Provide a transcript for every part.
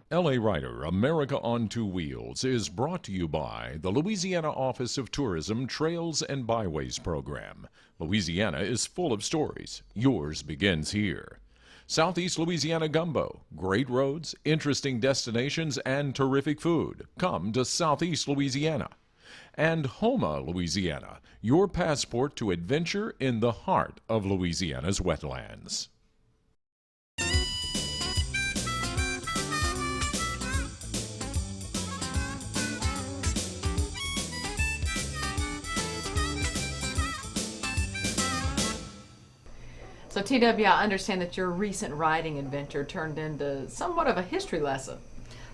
LA Writer, America on Two Wheels is brought to you by the Louisiana Office of Tourism Trails and Byways Program. Louisiana is full of stories. Yours begins here. Southeast Louisiana Gumbo, great roads, interesting destinations, and terrific food. Come to Southeast Louisiana. And Houma, Louisiana, your passport to adventure in the heart of Louisiana's wetlands. So TW, I understand that your recent riding adventure turned into somewhat of a history lesson.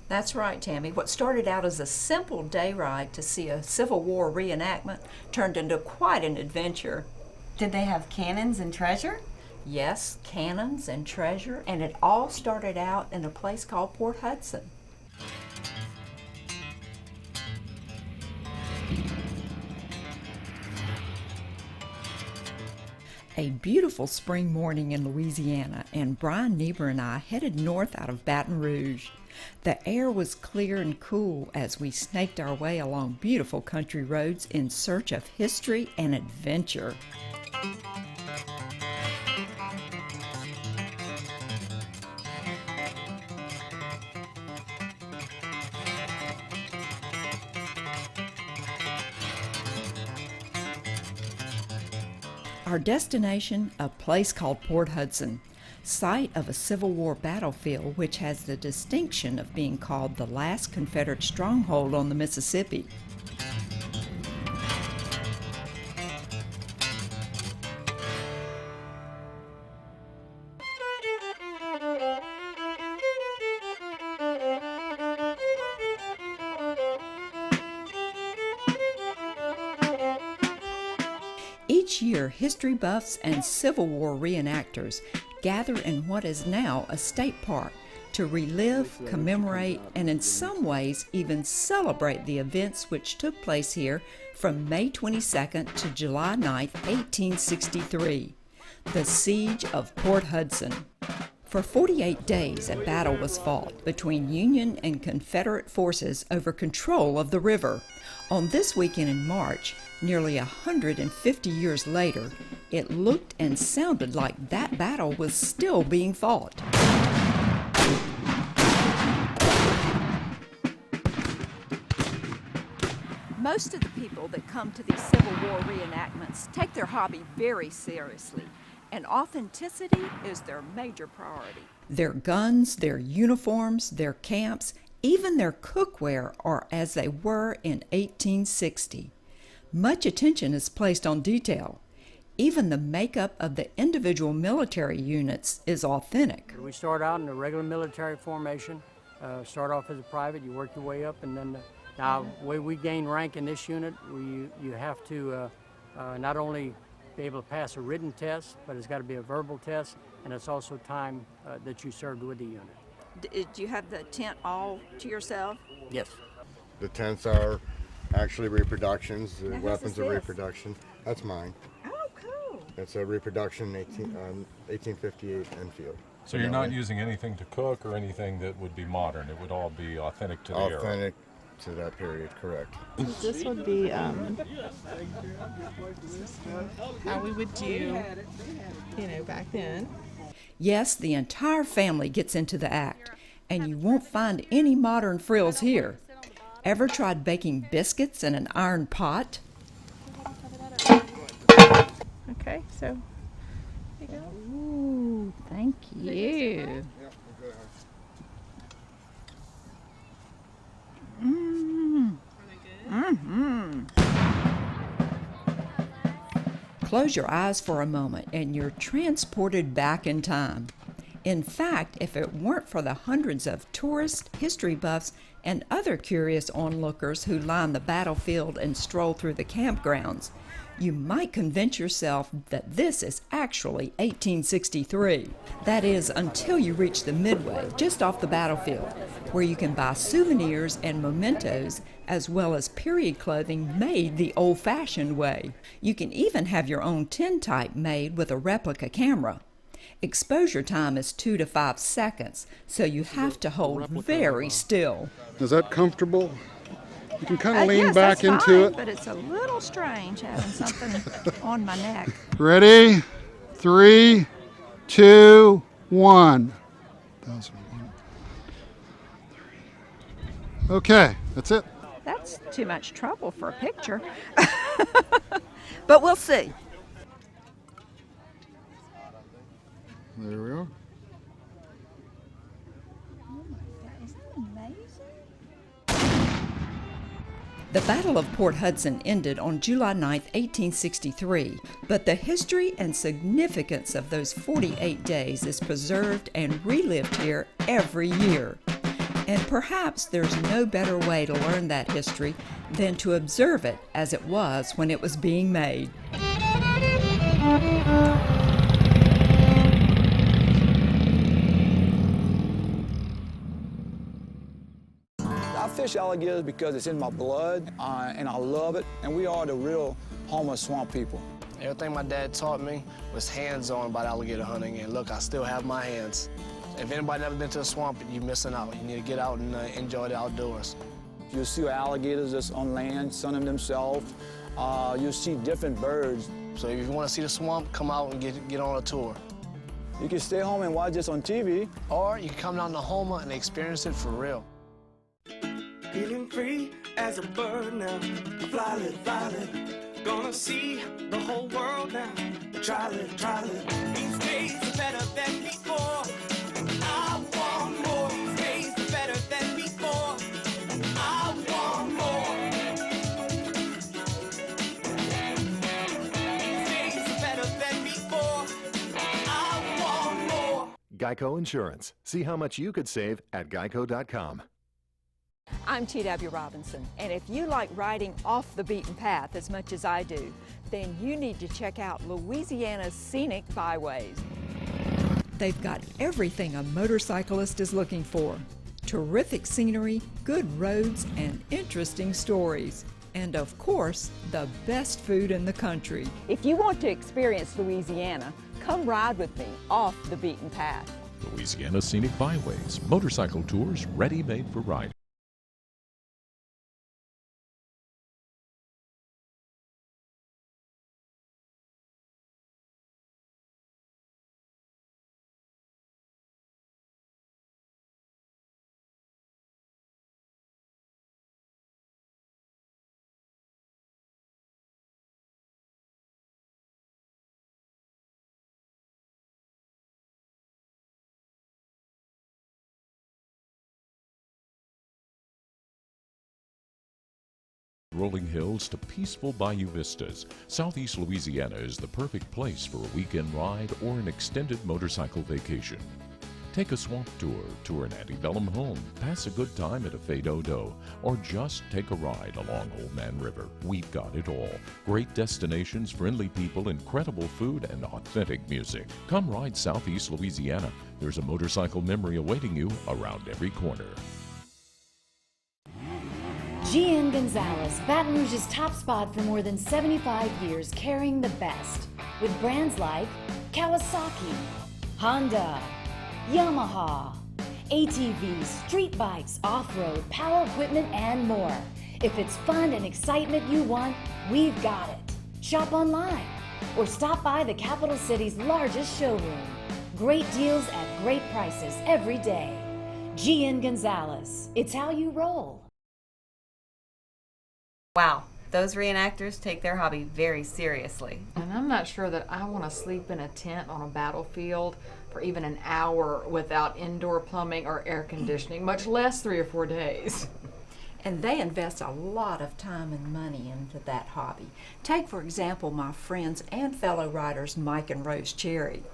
That's right, Tammy. What started out as a simple day ride to see a Civil War reenactment turned into quite an adventure. Did they have cannons and treasure? Yes, cannons and treasure, and it all started out in a place called Port Hudson. A beautiful spring morning in Louisiana, and Brian Niebuhr and I headed north out of Baton Rouge. The air was clear and cool as we snaked our way along beautiful country roads in search of history and adventure. Our destination, a place called Port Hudson, site of a Civil War battlefield which has the distinction of being called the last Confederate stronghold on the Mississippi. Each year, history buffs and Civil War reenactors gather in what is now a state park to relive, commemorate, and in some ways even celebrate the events which took place here from May 22nd to July 9th, 1863, the Siege of Port Hudson. For 48 days, a battle was fought between Union and Confederate forces over control of the river. On this weekend in March, nearly 150 years later, it looked and sounded like that battle was still being fought. Most of the people that come to these Civil War reenactments take their hobby very seriously, and authenticity is their major priority. Their guns, their uniforms, their camps, even their cookware are as they were in 1860. Much attention is placed on detail. Even the makeup of the individual military units is authentic. We start out in a regular military formation, start off as a private, you work your way up, and then now the way we gain rank in this unit, you have to not only be able to pass a written test, but it's got to be a verbal test, and it's also time that you served with the unit. Did you have the tent all to yourself? Yes. The tents are actually reproductions, the Now, whose weapons is of this? reproduction. That's mine. Oh, cool. It's a reproduction 1858 Enfield. So you're not using anything to cook or anything that would be modern. It would all be authentic to the era. Authentic to that period, correct. This would be how we would do, back then. Yes, the entire family gets into the act, and you won't find any modern frills here. Ever tried baking biscuits in an iron pot? Okay, so there you go. Ooh, thank you. Close your eyes for a moment and you're transported back in time. In fact, if it weren't for the hundreds of tourists, history buffs, and other curious onlookers who line the battlefield and stroll through the campgrounds, you might convince yourself that this is actually 1863. That is, until you reach the midway, just off the battlefield, where you can buy souvenirs and mementos, as well as period clothing made the old-fashioned way. You can even have your own tintype made with a replica camera. Exposure time is 2 to 5 seconds, so you have to hold very still. Is that comfortable? You can kind of lean yes, back that's into fine, it. but it's a little strange having something on my neck. Ready? 3, 2, 1. Okay, that's it. That's too much trouble for a picture. But we'll see. There we are. Isn't that amazing? The Battle of Port Hudson ended on July 9, 1863, but the history and significance of those 48 days is preserved and relived here every year. And perhaps there's no better way to learn that history than to observe it as it was when it was being made. I fish alligators because it's in my blood, and I love it, and we are the real Homer swamp people. Everything my dad taught me was hands-on about alligator hunting, and look, I still have my hands. If anybody never been to a swamp, you're missing out. You need to get out and enjoy the outdoors. You'll see alligators that's on land, sunning themselves. You'll see different birds. So if you want to see the swamp, come out and get on a tour. You can stay home and watch this on TV. Or you can come down to Homer and experience it for real. Feeling free as a bird now. Fly it. Gonna see the whole world now. Try it. These days are better than before. I want more. These days are better than before. I want more. These days are better than before. I want more. Geico Insurance. See how much you could save at geico.com. I'm T.W. Robinson, and if you like riding off the beaten path as much as I do, then you need to check out Louisiana's scenic byways. They've got everything a motorcyclist is looking for. Terrific scenery, good roads, and interesting stories. And of course, the best food in the country. If you want to experience Louisiana, come ride with me off the beaten path. Louisiana Scenic Byways, motorcycle tours ready-made for riding. Rolling hills to peaceful bayou vistas, Southeast Louisiana is the perfect place for a weekend ride or an extended motorcycle vacation. Take a swamp tour an antebellum home, pass a good time at a Fais d'Odo, or just take a ride along Old Man River. We've got it all. Great destinations, friendly people, incredible food, and authentic music. Come ride Southeast Louisiana. There's a motorcycle memory awaiting you around every corner. G.N. Gonzalez, Baton Rouge's top spot for more than 75 years, carrying the best with brands like Kawasaki, Honda, Yamaha, ATVs, street bikes, off-road, power equipment, and more. If it's fun and excitement you want, we've got it. Shop online or stop by the capital city's largest showroom. Great deals at great prices every day. G.N. Gonzalez, it's how you roll. Wow, those reenactors take their hobby very seriously. And I'm not sure that I want to sleep in a tent on a battlefield for even an hour without indoor plumbing or air conditioning, much less 3 or 4 days. And they invest a lot of time and money into that hobby. Take, for example, my friends and fellow riders Mike and Rose Cherry.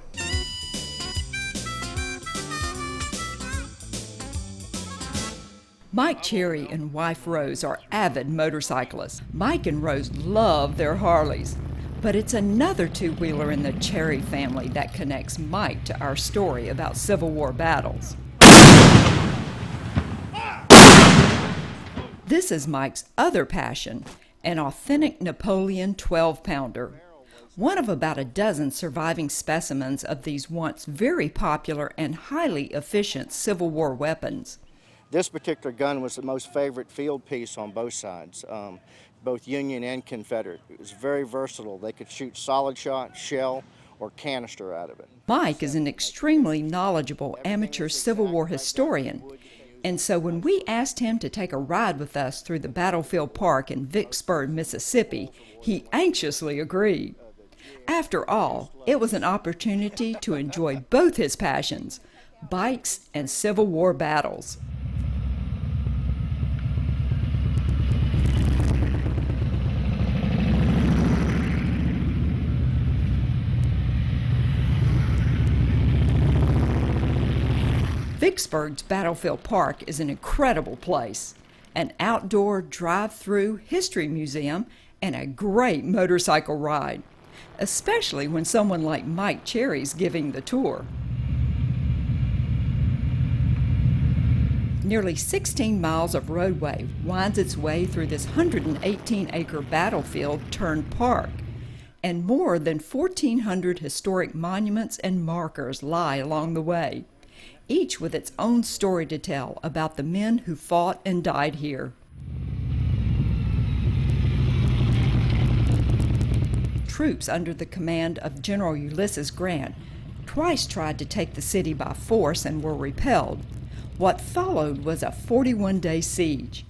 Mike Cherry and wife Rose are avid motorcyclists. Mike and Rose love their Harleys. But it's another two-wheeler in the Cherry family that connects Mike to our story about Civil War battles. This is Mike's other passion, an authentic Napoleon 12-pounder. one of about a dozen surviving specimens of these once very popular and highly efficient Civil War weapons. This particular gun was the most favorite field piece on both sides, both Union and Confederate. It was very versatile. They could shoot solid shot, shell, or canister out of it. Mike is an extremely knowledgeable amateur Civil War historian, and so when we asked him to take a ride with us through the Battlefield Park in Vicksburg, Mississippi, he anxiously agreed. After all, it was an opportunity to enjoy both his passions, bikes and Civil War battles. Vicksburg's Battlefield Park is an incredible place, an outdoor drive-through history museum and a great motorcycle ride, especially when someone like Mike Cherry's giving the tour. Nearly 16 miles of roadway winds its way through this 118-acre battlefield turned park, and more than 1,400 historic monuments and markers lie along the way, each with its own story to tell about the men who fought and died here. Troops under the command of General Ulysses Grant twice tried to take the city by force and were repelled. What followed was a 41-day siege.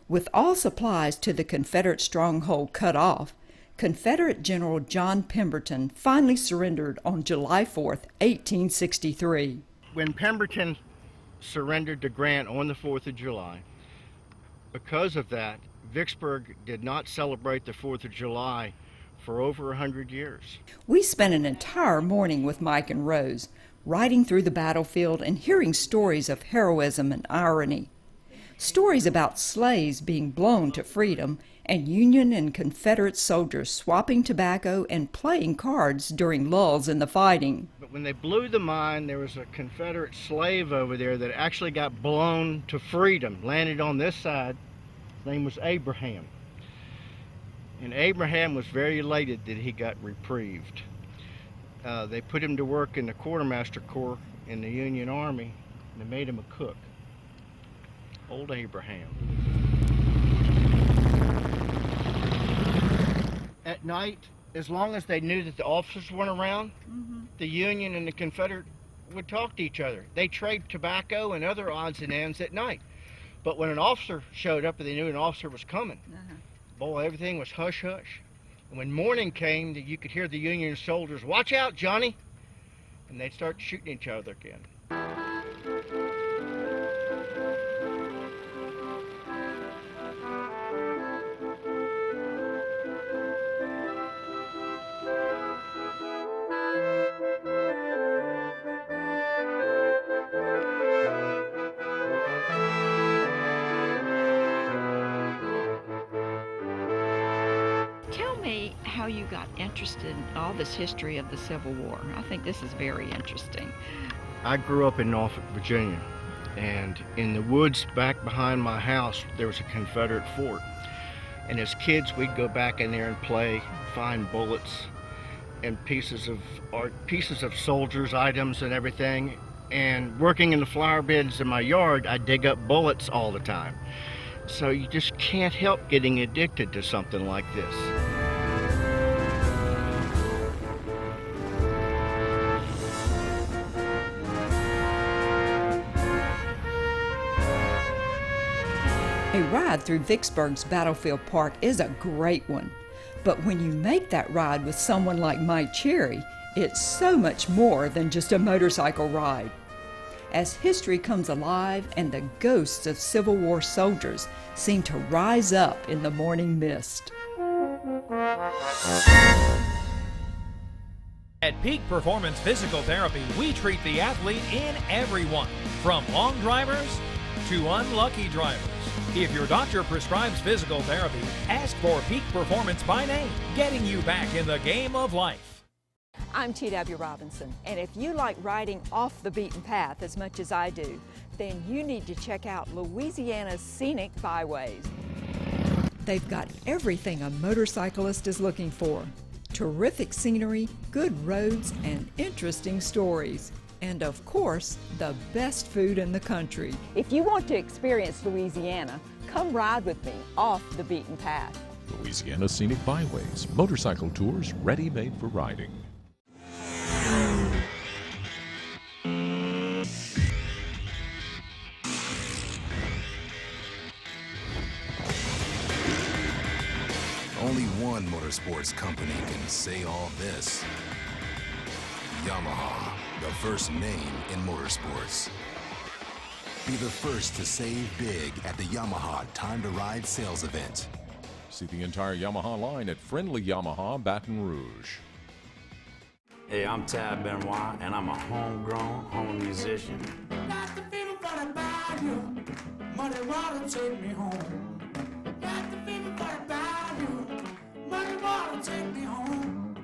With all supplies to the Confederate stronghold cut off, Confederate General John Pemberton finally surrendered on July 4, 1863. When Pemberton surrendered to Grant on the 4th of July, because of that, Vicksburg did not celebrate the 4th of July for over 100 years. We spent an entire morning with Mike and Rose, riding through the battlefield and hearing stories of heroism and irony. Stories about sleighs being blown to freedom and Union and Confederate soldiers swapping tobacco and playing cards during lulls in the fighting. But when they blew the mine, there was a Confederate slave over there that actually got blown to freedom, landed on this side. His name was Abraham. And Abraham was very elated that he got reprieved. They put him to work in the Quartermaster Corps in the Union Army, and they made him a cook. Old Abraham. At night, as long as they knew that the officers weren't around, the Union and the Confederate would talk to each other. They trade tobacco and other odds and ends at night. But when an officer showed up and they knew an officer was coming, boy, everything was hush-hush. And when morning came, you could hear the Union soldiers, "Watch out, Johnny!" And they'd start shooting each other again. How you got interested in all this history of the Civil War. I think this is very interesting. I grew up in Norfolk, Virginia, and in the woods back behind my house there was a Confederate fort. And as kids we'd go back in there and play, find bullets and pieces of art, pieces of soldiers' items and everything. And working in the flower beds in my yard, I dig up bullets all the time. So you just can't help getting addicted to something like this. A ride through Vicksburg's Battlefield Park is a great one, but when you make that ride with someone like Mike Cherry, it's so much more than just a motorcycle ride. As history comes alive and the ghosts of Civil War soldiers seem to rise up in the morning mist. At Peak Performance Physical Therapy, we treat the athlete in everyone, from long drivers to unlucky drivers. If your doctor prescribes physical therapy, ask for Peak Performance by name, getting you back in the game of life. I'm T.W. Robinson, and if you like riding off the beaten path as much as I do, then you need to check out Louisiana's scenic byways. They've got everything a motorcyclist is looking for: terrific scenery, good roads, and interesting stories. And of course, the best food in the country. If you want to experience Louisiana, come ride with me off the beaten path. Louisiana Scenic Byways, motorcycle tours ready-made for riding. Only one motorsports company can say all this. Yamaha, the first name in motorsports. Be the first to save big at the Yamaha Time to Ride sales event. See the entire Yamaha line at Friendly Yamaha, Baton Rouge. Hey, I'm Tab Benoit, and I'm a homegrown home musician. Got the feeling for the bayou, muddy water take me home. Got the feeling for the bayou, muddy water take me home.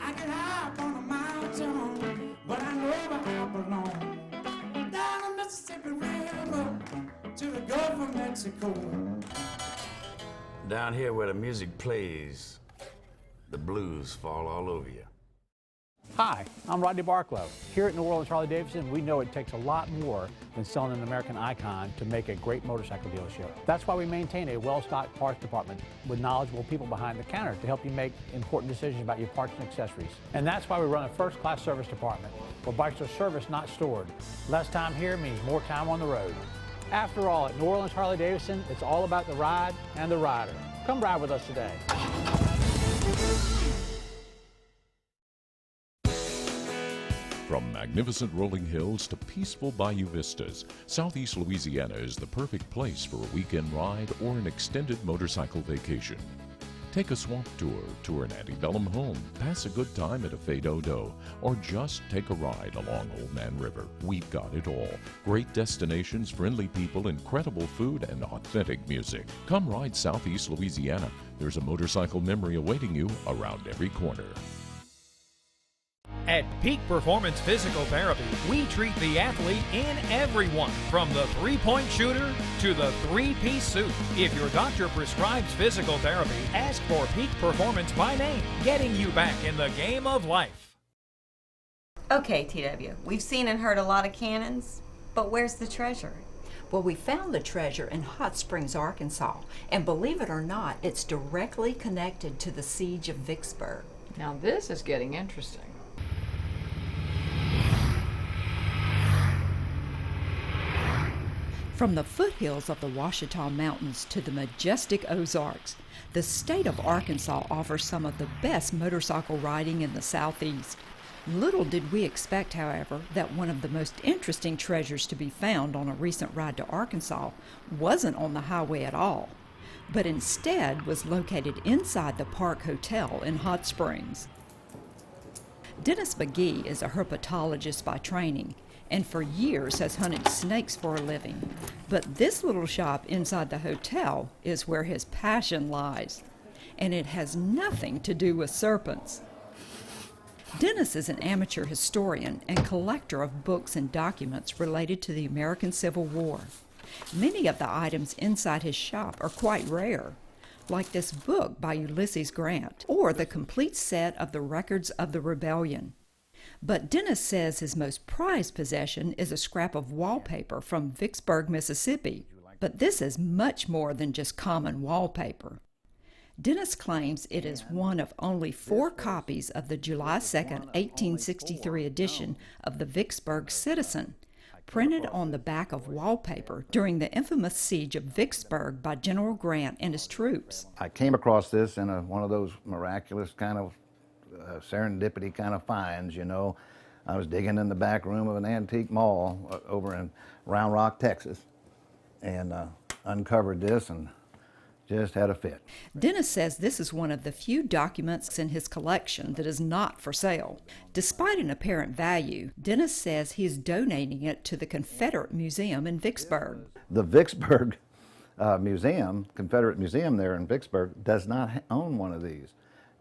I get high up on a mountain, but I know where I belong. Down the Mississippi River to the Gulf of Mexico. Down here where the music plays, the blues fall all over you. Hi, I'm Rodney Barclow. Here at New Orleans Harley-Davidson, we know it takes a lot more than selling an American icon to make a great motorcycle dealership. That's why we maintain a well-stocked parts department with knowledgeable people behind the counter to help you make important decisions about your parts and accessories. And that's why we run a first-class service department where bikes are serviced, not stored. Less time here means more time on the road. After all, at New Orleans Harley-Davidson, it's all about the ride and the rider. Come ride with us today. From magnificent rolling hills to peaceful bayou vistas, Southeast Louisiana is the perfect place for a weekend ride or an extended motorcycle vacation. Take a swamp tour an antebellum home, pass a good time at a Fais d'Odo, or just take a ride along Old Man River. We've got it all. Great destinations, friendly people, incredible food, and authentic music. Come ride Southeast Louisiana. There's a motorcycle memory awaiting you around every corner. At Peak Performance Physical Therapy, we treat the athlete in everyone, from the three-point shooter to the three-piece suit. If your doctor prescribes physical therapy, ask for Peak Performance by name, getting you back in the game of life. Okay, TW, we've seen and heard a lot of cannons, but where's the treasure? Well, we found the treasure in Hot Springs, Arkansas, and believe it or not, it's directly connected to the siege of Vicksburg. Now this is getting interesting. From the foothills of the Ouachita Mountains to the majestic Ozarks, the state of Arkansas offers some of the best motorcycle riding in the Southeast. Little did we expect, however, that one of the most interesting treasures to be found on a recent ride to Arkansas wasn't on the highway at all, but instead was located inside the Park Hotel in Hot Springs. Dennis McGee is a herpetologist by training, and for years has hunted snakes for a living. But this little shop inside the hotel is where his passion lies, and it has nothing to do with serpents. Dennis is an amateur historian and collector of books and documents related to the American Civil War. Many of the items inside his shop are quite rare, like this book by Ulysses Grant, or the complete set of the Records of the Rebellion. But Dennis says his most prized possession is a scrap of wallpaper from Vicksburg, Mississippi. But this is much more than just common wallpaper. Dennis claims it is one of only 4 copies of the July 2, 1863 edition of the Vicksburg Citizen, printed on the back of wallpaper during the infamous siege of Vicksburg by General Grant and his troops. I came across this in one of those miraculous kind of serendipity kind of finds, you know. I was digging in the back room of an antique mall over in Round Rock, Texas, and uncovered this and just had a fit. Dennis says this is one of the few documents in his collection that is not for sale. Despite an apparent value, Dennis says he is donating it to the Confederate Museum in Vicksburg. The Vicksburg Museum, Confederate Museum there in Vicksburg, does not own one of these.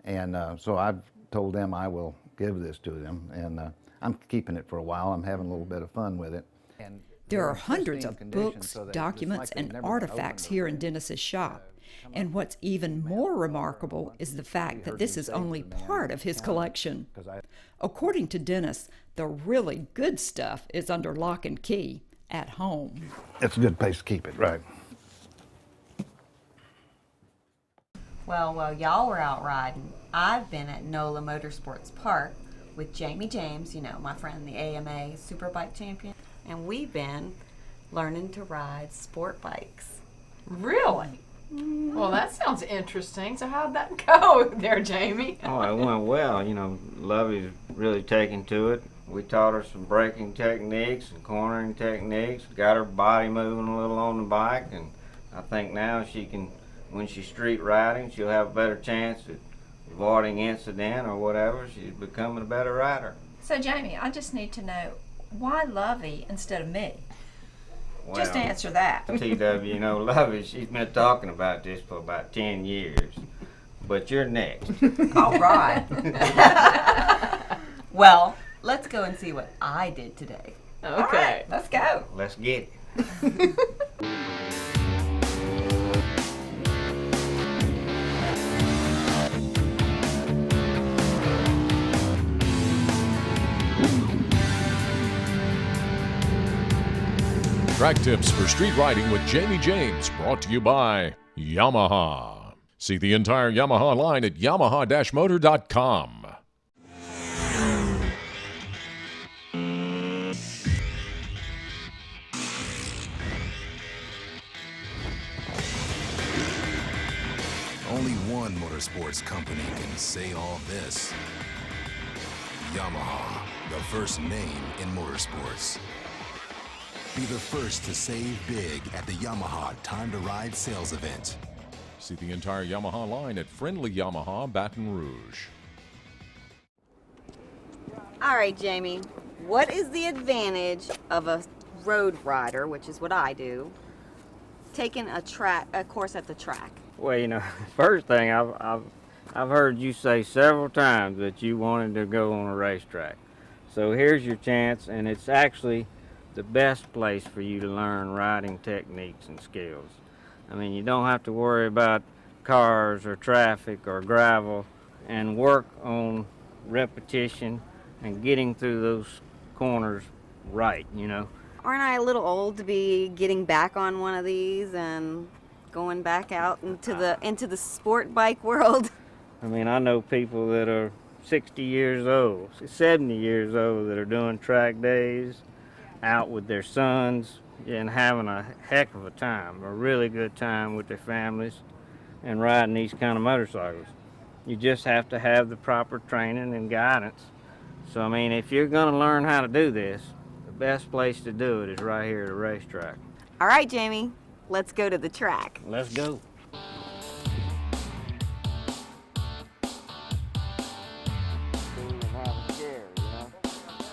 And so I've told them I will give this to them, and I'm keeping it for a while. I'm having a little bit of fun with it. There are hundreds of books, documents, and artifacts here in Dennis's shop, And what's even more remarkable is the fact that this is only part of his collection. According to Dennis, the really good stuff is under lock and key at home. It's a good place to keep it, right? Well, while y'all were out riding, I've been at NOLA Motorsports Park with Jamie James, you know, my friend, the AMA Superbike champion, and we've been learning to ride sport bikes. Really? Well, that sounds interesting. So how'd that go there, Jamie? Oh, it went well. You know, Lovey's really taken to it. We taught her some braking techniques and cornering techniques, got her body moving a little on the bike, and I think now she can, when she's street riding, she'll have a better chance at avoiding incident or whatever. She's becoming a better rider. So, Jamie, I just need to know, why Lovey instead of me? Well, Just answer that. TW, you know, Lovey, she's been talking about this for about 10 years, but you're next. All right. Well, let's go and see what I did today. Okay. All right, let's go. Let's get it. Track tips for street riding with Jamie James, brought to you by Yamaha. See the entire Yamaha line at yamaha-motor.com. Only one motorsports company can say all this. Yamaha, the first name in motorsports. Be the first to save big at the Yamaha Time to Ride sales event. See the entire Yamaha line at Friendly Yamaha, Baton Rouge. All right, Jamie, what is the advantage of a road rider, which is what I do, taking a course at the track? Well, you know, first thing, I've heard you say several times that you wanted to go on a racetrack. So here's your chance, and it's actually the best place for you to learn riding techniques and skills. I mean, you don't have to worry about cars or traffic or gravel, and work on repetition and getting through those corners right, you know. Aren't I a little old to be getting back on one of these and going back out into the sport bike world? I mean, I know people that are 60 years old, 70 years old that are doing track days out with their sons and having a heck of a time, a really good time with their families and riding these kind of motorcycles. You just have to have the proper training and guidance. So, I mean, if you're going to learn how to do this, the best place to do it is right here at a racetrack. All right, Jamie, let's go to the track. Let's go.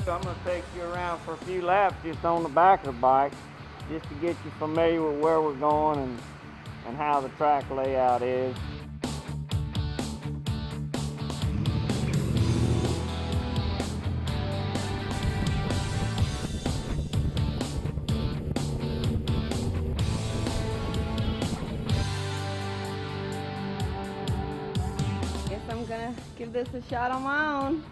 I'm going to take you around for a few laps just on the back of the bike, just to get you familiar with where we're going and how the track layout is. Guess I'm gonna give this a shot on my own.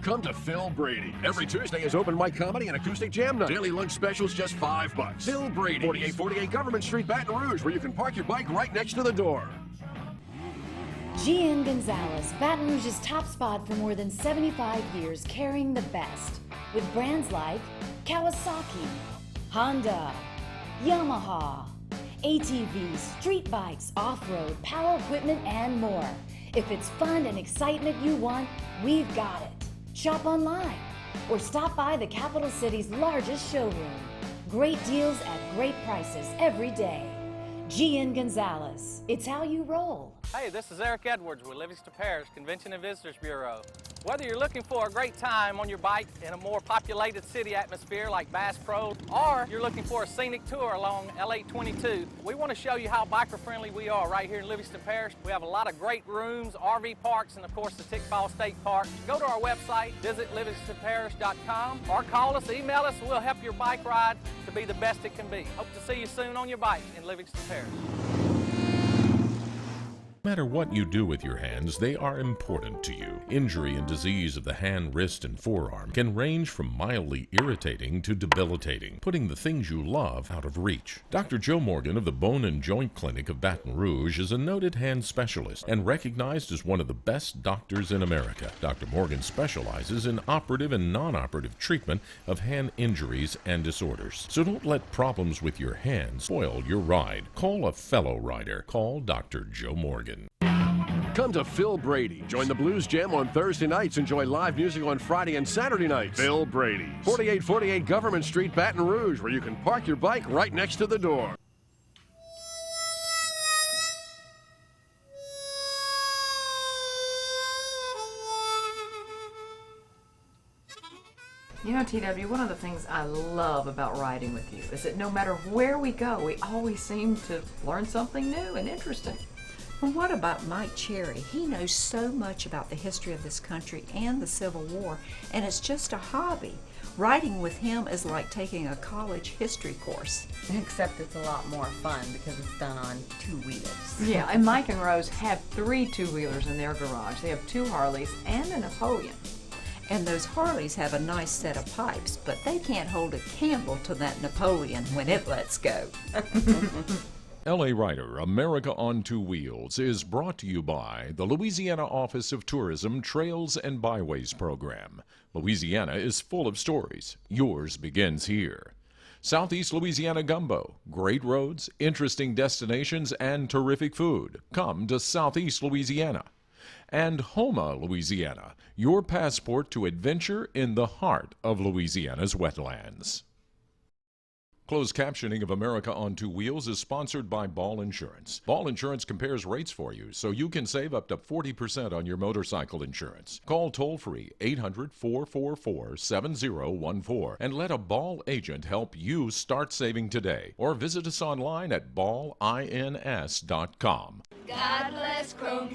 Come to Phil Brady. Every Tuesday is open mic comedy and acoustic jam night. Daily lunch specials just $5. Phil Brady, 4848 Government Street, Baton Rouge, where you can park your bike right next to the door. GN Gonzalez, Baton Rouge's top spot for more than 75 years, carrying the best with brands like Kawasaki, Honda, Yamaha, ATVs, street bikes, off-road, power equipment, and more. If it's fun and excitement you want, we've got it. Shop online or stop by the capital city's largest showroom. Great deals at great prices every day. GN Gonzalez, it's how you roll. Hey, this is Eric Edwards with Livingston Parish Convention and Visitors Bureau. Whether you're looking for a great time on your bike in a more populated city atmosphere like Bass Pro, or you're looking for a scenic tour along LA22, we want to show you how biker-friendly we are right here in Livingston Parish. We have a lot of great rooms, RV parks, and of course the Tickfall State Park. Go to our website, visit livingstonparish.com, or call us, email us, we'll help your bike ride to be the best it can be. Hope to see you soon on your bike in Livingston Parish. No matter what you do with your hands, they are important to you. Injury and disease of the hand, wrist, and forearm can range from mildly irritating to debilitating, putting the things you love out of reach. Dr. Joe Morgan of the Bone and Joint Clinic of Baton Rouge is a noted hand specialist and recognized as one of the best doctors in America. Dr. Morgan specializes in operative and non-operative treatment of hand injuries and disorders. So don't let problems with your hands spoil your ride. Call a fellow rider. Call Dr. Joe Morgan. Come to Phil Brady. Join the Blues Jam on Thursday nights. Enjoy live music on Friday and Saturday nights. Phil Brady. 4848 Government Street, Baton Rouge, where you can park your bike right next to the door. You know, TW, one of the things I love about riding with you is that no matter where we go, we always seem to learn something new and interesting. Well, what about Mike Cherry? He knows so much about the history of this country and the Civil War, and it's just a hobby. Riding with him is like taking a college history course. Except it's a lot more fun because it's done on two wheels. Yeah, and Mike and Rose have 3 two-wheelers in their garage. They have 2 Harleys and a Napoleon. And those Harleys have a nice set of pipes, but they can't hold a candle to that Napoleon when it lets go. LA Rider, America on Two Wheels is brought to you by the Louisiana Office of Tourism Trails and Byways Program. Louisiana is full of stories. Yours begins here. Southeast Louisiana Gumbo, great roads, interesting destinations, and terrific food. Come to Southeast Louisiana. And Houma, Louisiana, your passport to adventure in the heart of Louisiana's wetlands. Closed captioning of America on Two Wheels is sponsored by Ball Insurance. Ball Insurance compares rates for you so you can save up to 40% on your motorcycle insurance. Call toll-free 800-444-7014 and let a Ball agent help you start saving today. Or visit us online at ballins.com. God bless Chrome